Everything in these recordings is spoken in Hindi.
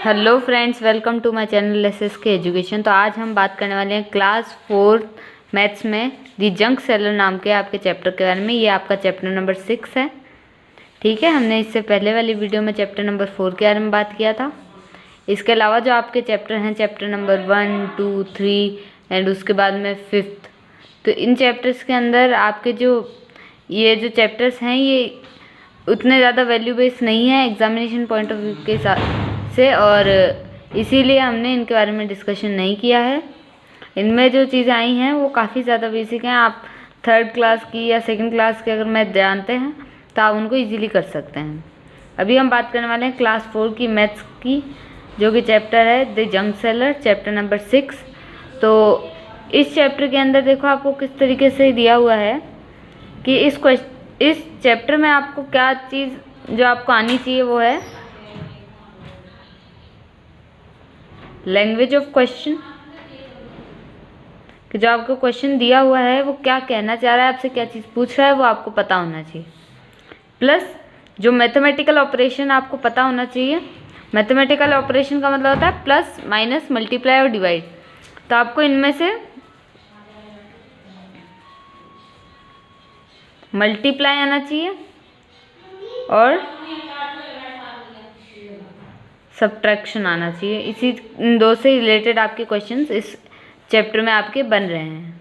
Hello friends, welcome to my channel SSK education. तो आज हम बात करने वाले हैं क्लास 4 मैथ्स में दी जंक सेलर नाम के आपके चैप्टर के बारे में। ये आपका चैप्टर नंबर 6 है। ठीक है, हमने इससे पहले वाली वीडियो में चैप्टर नंबर 4 के बारे में बात किया था। इसके अलावा जो आपके चैप्टर हैं चैप्टर नंबर 1, 2, 3 एंड उसके बाद में 5th, तो इन चैप्टर्स के अंदर आपके ये जो चैप्टर्स हैं ये उतने ज़्यादा वैल्यू बेस्ड नहीं है एग्जामिनेशन पॉइंट ऑफ व्यू के से, और इसीलिए हमने इनके बारे में डिस्कशन नहीं किया है। इनमें जो चीज़ें आई हैं वो काफ़ी ज़्यादा बेसिक हैं। आप 3rd क्लास की या 2nd क्लास की अगर मैथ जानते हैं तो आप उनको इजीली कर सकते हैं। अभी हम बात करने वाले हैं क्लास 4 की मैथ्स की, जो कि चैप्टर है the junk seller, chapter number 6। तो इस चैप्टर के अंदर देखो आपको किस तरीके से दिया हुआ है कि इस चैप्टर में आपको क्या चीज़ जो आपको आनी चाहिए वो है लैंग्वेज ऑफ क्वेश्चन, कि जो आपको क्वेश्चन दिया हुआ है वो क्या कहना चाह रहा है, आपसे क्या चीज़ पूछ रहा है वो आपको पता होना चाहिए। प्लस जो मैथमेटिकल ऑपरेशन आपको पता होना चाहिए। मैथमेटिकल ऑपरेशन का मतलब होता है प्लस, माइनस, मल्टीप्लाई और डिवाइड। तो आपको इनमें से मल्टीप्लाई आना चाहिए और सब्ट्रैक्शन आना चाहिए। इसी इन दो से रिलेटेड आपके क्वेश्चंस इस चैप्टर में आपके बन रहे हैं।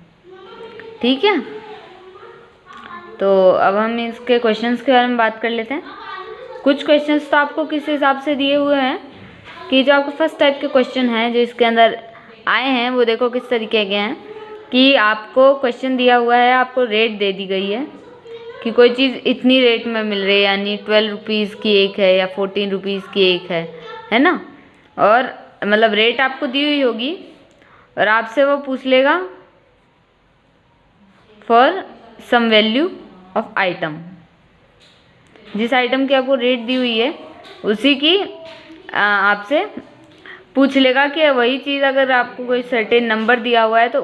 ठीक है, तो अब हम इसके क्वेश्चंस के बारे में बात कर लेते हैं। कुछ क्वेश्चंस तो आपको किस हिसाब से दिए हुए हैं कि जो आपको फर्स्ट टाइप के क्वेश्चन हैं जो इसके अंदर आए हैं वो देखो किस तरीके के हैं कि आपको क्वेश्चन दिया हुआ है, आपको रेट दे दी गई है कि कोई चीज़ इतनी रेट में मिल रही है, यानी 12 रुपीज़ की एक है या 14 रुपीज़ की एक है ना। और मतलब रेट आपको दी हुई होगी और आपसे वो पूछ लेगा for some value of item. जिस आइटम की आपको रेट दी हुई है उसी की आपसे पूछ लेगा कि वही चीज़ अगर आपको कोई सर्टेन नंबर दिया हुआ है तो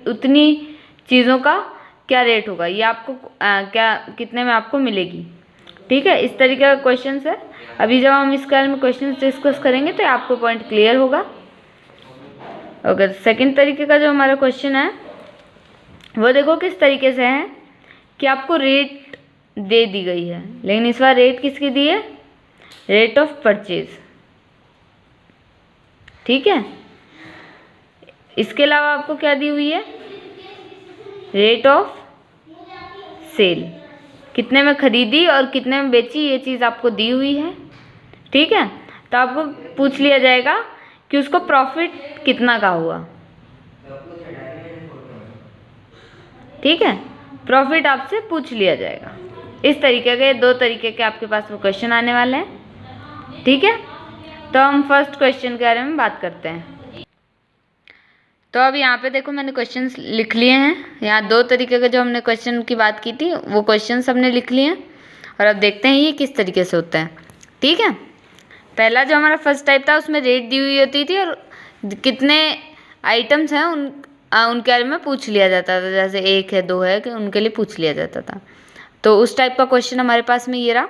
उतनी चीज़ों का क्या रेट होगा, ये आपको क्या कितने में आपको मिलेगी। ठीक है, इस तरीके का क्वेश्चन है। अभी जब हम इसके बारे में क्वेश्चन डिस्कस करेंगे तो आपको पॉइंट क्लियर होगा। अगर सेकंड तरीके का जो हमारा क्वेश्चन है वो देखो किस तरीके से है कि आपको रेट दे दी गई है, लेकिन इस बार रेट किसकी दी है, रेट ऑफ परचेज। ठीक है, इसके अलावा आपको क्या दी हुई है, रेट ऑफ सेल, कितने में खरीदी और कितने में बेची, ये चीज़ आपको दी हुई है। ठीक है, तो आपको पूछ लिया जाएगा कि उसको प्रॉफिट कितना का हुआ। ठीक है, प्रॉफिट आपसे पूछ लिया जाएगा। इस तरीके के 2 तरीके के आपके पास वो क्वेश्चन आने वाले हैं। ठीक है, तो हम फर्स्ट क्वेश्चन के बारे में बात करते हैं। तो अब यहाँ पे देखो मैंने क्वेश्चंस लिख लिए हैं। यहाँ 2 तरीके के जो हमने क्वेश्चन की बात की थी वो क्वेश्चंस हमने लिख लिए हैं और अब देखते हैं ये किस तरीके से होता है। ठीक है, पहला जो हमारा फर्स्ट टाइप था उसमें रेट दी हुई होती थी और कितने आइटम्स हैं उनके बारे में पूछ लिया जाता था, जैसे 1 है 2 है कि उनके लिए पूछ लिया जाता था। तो उस टाइप का क्वेश्चन हमारे पास में ये रहा।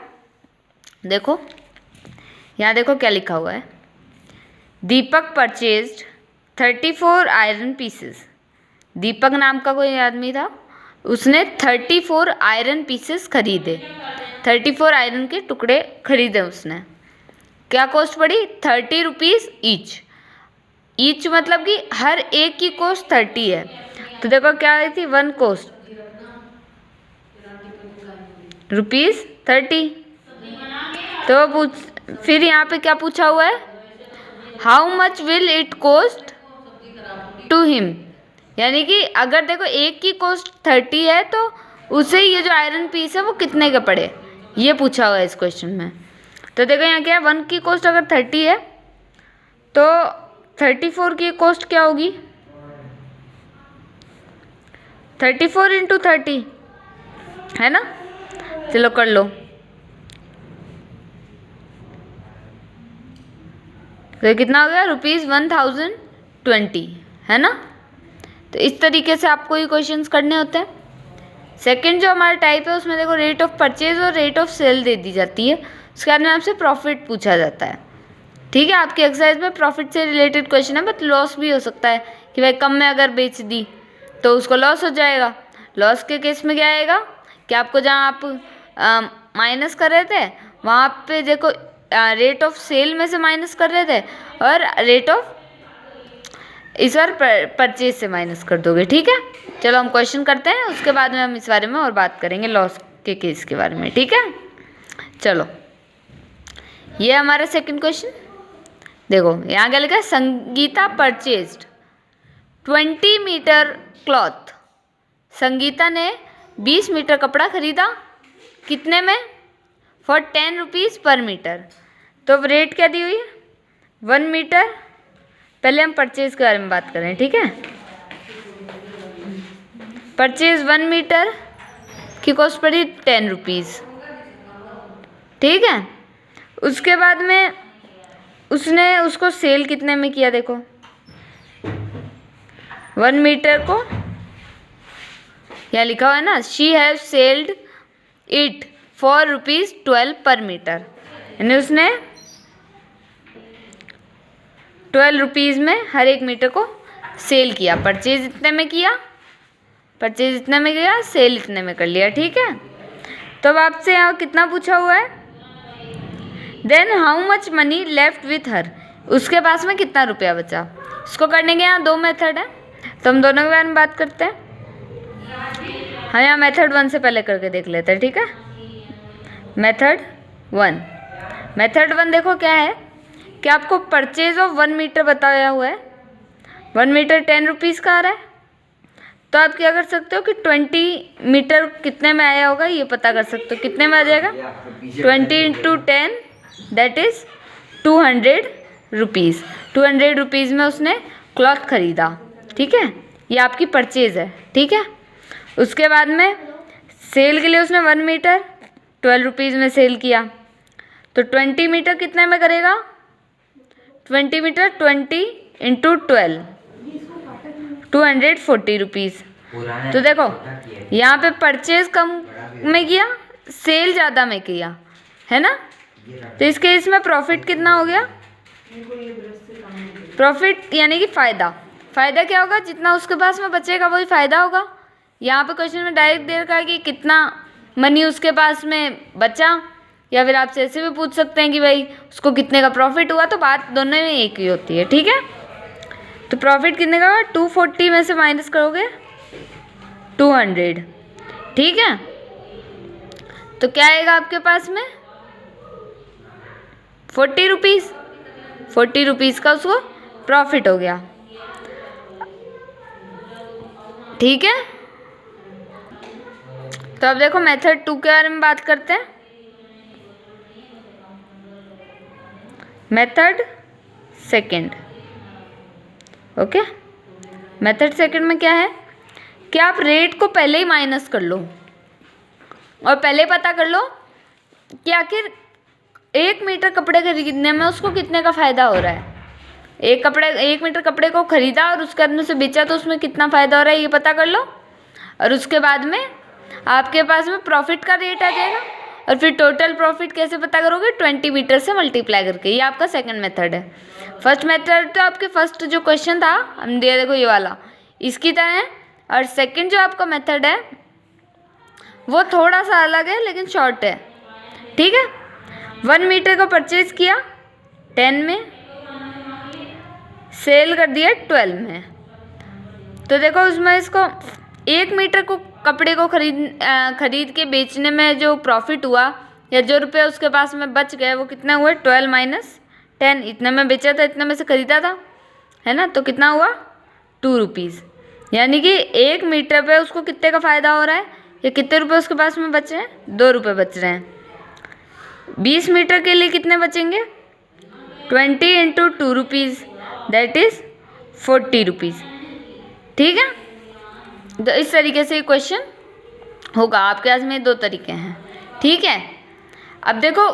देखो यहाँ देखो क्या लिखा हुआ है, दीपक परचेज्ड 34 आयरन पीसेस। दीपक नाम का कोई आदमी था, उसने 34 आयरन पीसेस खरीदे। 34 आयरन के टुकड़े खरीदे उसने। क्या कॉस्ट पड़ी, 30 रुपीज़ ईच। ईच मतलब कि हर एक की कॉस्ट 30 है। तो देखो क्या आई थी, 1 कॉस्ट ₹30। तो फिर यहाँ पे क्या पूछा हुआ है, how much will it cost to him, यानी कि अगर देखो एक की कॉस्ट 30 है तो उसे ये जो आयरन पीस है वो कितने के पड़े, ये पूछा हुआ है इस क्वेश्चन में। तो देखो यहाँ क्या है, 1 की कॉस्ट अगर 30 है तो 34 की कॉस्ट क्या होगी, 34 × 30 है ना। चलो कर लो, तो कितना हो गया, ₹1020 है ना। तो इस तरीके से आपको ये क्वेश्चंस करने होते हैं। सेकंड जो हमारा टाइप है उसमें देखो रेट ऑफ परचेज और रेट ऑफ सेल दे दी जाती है, उसके बाद में आपसे प्रॉफिट पूछा जाता है। ठीक है, आपकी एक्सरसाइज में प्रॉफिट से रिलेटेड क्वेश्चन है, बट लॉस भी हो सकता है कि भाई कम में अगर बेच दी तो उसको लॉस हो जाएगा। लॉस के केस में क्या आएगा कि आपको जहाँ आप माइनस कर रहे थे वहाँ पे देखो रेट ऑफ सेल में से माइनस कर रहे थे और रेट ऑफ इस बार परचेज से माइनस कर दोगे। ठीक है, चलो हम क्वेश्चन करते हैं, उसके बाद में हम इस बारे में और बात करेंगे लॉस के केस के बारे में। ठीक है, चलो ये हमारा सेकंड क्वेश्चन। देखो यहाँ क्या लिखा है, Sangeeta purchased 20 metre cloth. Sangeeta ने 20 मीटर कपड़ा खरीदा, कितने में? For 10 rupees per metre. तो रेट क्या दी हुई है? 1 मीटर। पहले हम परचेज के बारे में बात करें। ठीक है, परचेज 1 मीटर की कॉस्ट पड़ी 10 रुपीज़। ठीक है, उसके बाद में उसने उसको सेल कितने में किया? देखो 1 मीटर को यहाँ लिखा हुआ है ना, she have sailed it for ₹12 पर मीटर, यानी उसने 12 रुपीज़ में हर एक मीटर को सेल किया। परचेज इतने में किया, परचेज इतने में किया, सेल इतने में कर लिया। ठीक है, तो अब आपसे यहाँ कितना पूछा हुआ है? Then how much money left with her, उसके पास में कितना रुपया बचा। इसको करने के यहाँ 2 मेथड है, तो हम दोनों के बारे में बात करते हैं। हम यहाँ मेथड 1 से पहले करके देख लेते हैं। ठीक है, मेथड 1 देखो क्या है कि आपको परचेज ऑफ 1 मीटर बताया हुआ है। 1 मीटर 10 रुपीज़ का आ रहा है, तो आप क्या कर सकते हो कि 20 मीटर कितने में आया होगा ये पता कर सकते हो। कितने में आ जाएगा? 20 × 10 दैट इज़ 200 रुपीज़। 200 रुपीज़ में उसने क्लॉथ खरीदा। ठीक है, ये आपकी परचेज है। ठीक है, उसके बाद में सेल के लिए उसने 1 मीटर 12 रुपीज़ में सेल किया, तो 20 मीटर कितने में करेगा? 20 मीटर 20 × 12 240 रुपीज़। तो देखो यहाँ पे परचेज कम में किया, सेल ज़्यादा में किया, है ना। तो इस केस में प्रॉफिट कितना हो गया? प्रॉफिट यानी कि फ़ायदा क्या होगा? जितना उसके पास में बचेगा वही फ़ायदा होगा। यहाँ पे क्वेश्चन में डायरेक्ट दे रखा है कि कितना मनी उसके पास में बचा, या फिर आपसे ऐसे भी पूछ सकते हैं कि भाई उसको कितने का प्रॉफिट हुआ, तो बात दोनों में एक ही होती है। ठीक है, तो प्रॉफिट कितने का? 240 में से माइनस करोगे 200। ठीक है, तो क्या आएगा आपके पास में? 40 रुपीज़। 40 रुपीज़ का उसको प्रॉफिट हो गया। ठीक है, तो अब देखो मेथड 2 के बारे में बात करते हैं। Method second. Okay, method second में क्या है कि आप रेट को पहले ही माइनस कर लो और पहले पता कर लो कि आखिर 1 मीटर कपड़े खरीदने में उसको कितने का फ़ायदा हो रहा है। 1 मीटर कपड़े को खरीदा और उसके अंदर से बेचा, तो उसमें कितना फ़ायदा हो रहा है ये पता कर लो, और उसके बाद में आपके पास में प्रॉफिट का रेट आ जाएगा। और फिर टोटल प्रॉफिट कैसे पता करोगे? 20 मीटर से मल्टीप्लाई करके। ये आपका सेकंड मेथड है। फर्स्ट मेथड तो आपके फर्स्ट जो क्वेश्चन था हम दिया, देखो ये वाला इसकी तरह है, और सेकंड जो आपका मेथड है वो थोड़ा सा अलग है लेकिन शॉर्ट है। ठीक है, 1 मीटर को परचेज किया 10 में, सेल कर दिया 12 में। तो देखो उसमें इसको 1 मीटर को कपड़े को खरीद के बेचने में जो प्रॉफिट हुआ या जो रुपये उसके पास में बच गए वो कितना हुआ? 12 - 10। इतने में बेचा था, इतने में से खरीदा था, है ना, तो कितना हुआ? 2 रुपीज़। यानी कि 1 मीटर पे उसको कितने का फ़ायदा हो रहा है, या कितने रुपए उसके पास में बच रहे हैं? 2 रुपये बच रहे हैं। 20 मीटर के लिए कितने बचेंगे? 20 × 2 रुपीज़ दैट इज़ 40 रुपीज़। ठीक है, तो इस तरीके से क्वेश्चन होगा। आपके पास में 2 तरीके हैं। ठीक है, अब देखो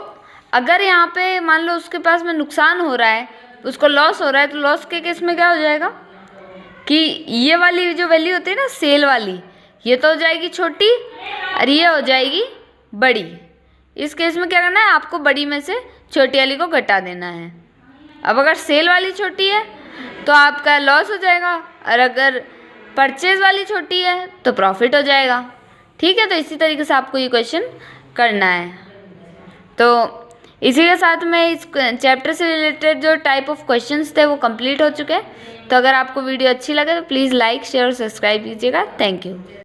अगर यहाँ पे मान लो उसके पास में नुकसान हो रहा है, उसको लॉस हो रहा है, तो लॉस के केस में क्या हो जाएगा कि ये वाली जो वैल्यू होती है ना सेल वाली, ये तो हो जाएगी छोटी और ये हो जाएगी बड़ी। इस केस में क्या करना है? आपको बड़ी में से छोटी वाली को घटा देना है। अब अगर सेल वाली छोटी है तो आपका लॉस हो जाएगा, और अगर परचेज वाली छोटी है तो प्रॉफिट हो जाएगा। ठीक है, तो इसी तरीके से आपको ये क्वेश्चन करना है। तो इसी के साथ में इस चैप्टर से रिलेटेड जो टाइप ऑफ क्वेश्चंस थे वो कंप्लीट हो चुके हैं। तो अगर आपको वीडियो अच्छी लगे तो प्लीज़ लाइक, शेयर और सब्सक्राइब कीजिएगा। Thank you.